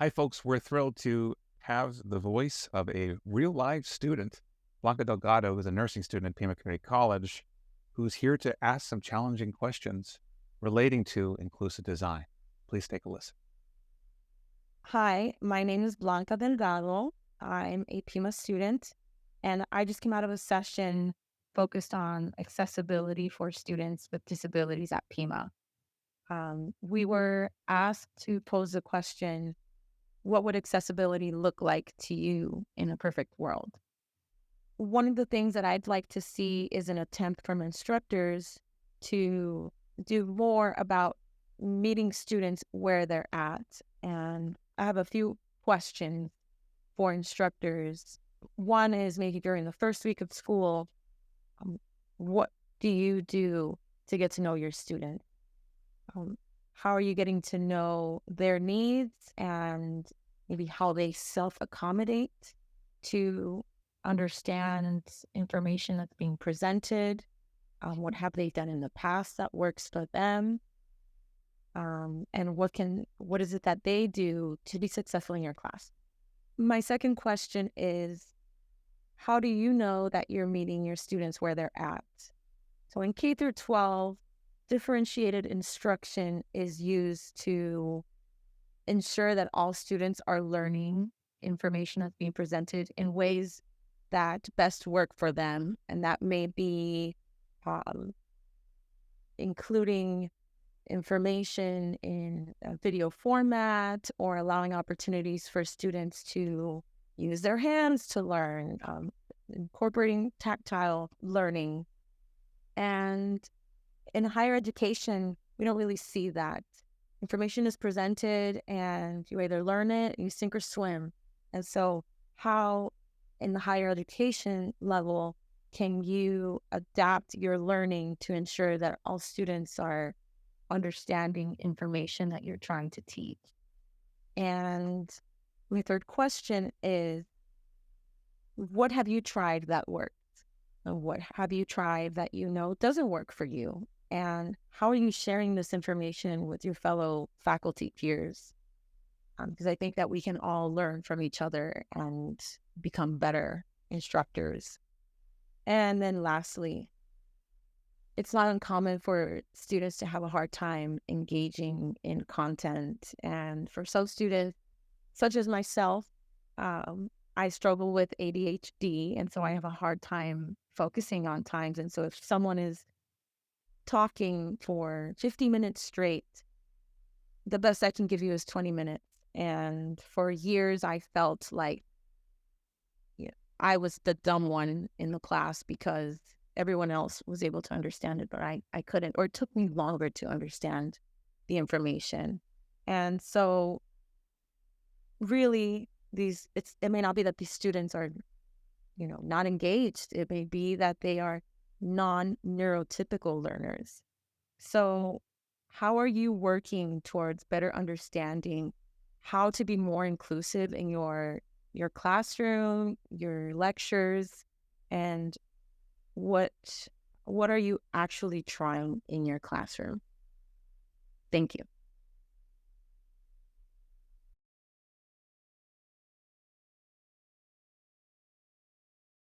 Hi, folks. We're thrilled to have the voice of a real live student, Blanca Delgado, who's a nursing student at Pima Community College, who's here to ask some challenging questions relating to inclusive design. Please take a listen. Hi, my name is Blanca Delgado. I'm a Pima student, and I just came out of a session focused on accessibility for students with disabilities at Pima. We were asked to pose the question, what would accessibility look like to you in a perfect world? One of the things that I'd like to see is an attempt from instructors to do more about meeting students where they're at. And I have a few questions for instructors. One is maybe during the first week of school, um, what do you do to get to know your student? Um, how are you getting to know their needs and maybe how they self-accommodate to understand information that's being presented? What have they done in the past that works for them? And what is it that they do to be successful in your class? My second question is, how do you know that you're meeting your students where they're at? So in K through 12, differentiated instruction is used to ensure that all students are learning information that's being presented in ways that best work for them. And that may be um, including information in a video format or allowing opportunities for students to use their hands to learn, incorporating tactile learning. And in higher education, we don't really see that. Information is presented and you either learn it, you sink or swim. And so how in the higher education level can you adapt your learning to ensure that all students are understanding information that you're trying to teach? And my third question is, what have you tried that works? And what have you tried that you know doesn't work for you? And how are you sharing this information with your fellow faculty peers? Because I think that we can all learn from each other and become better instructors. And then lastly, it's not uncommon for students to have a hard time engaging in content. And for some students, such as myself, I struggle with ADHD. And so I have a hard time focusing on times. And so if someone is talking for 50 minutes straight, the best I can give you is 20 minutes. And for years, I felt like I was the dumb one in the class because everyone else was able to understand it, but I couldn't, or it took me longer to understand the information. And so really it may not be that these students are, not engaged. It may be that they are non-neurotypical learners. So how are you working towards better understanding how to be more inclusive in your classroom, your lectures, and what are you actually trying in your classroom? Thank you.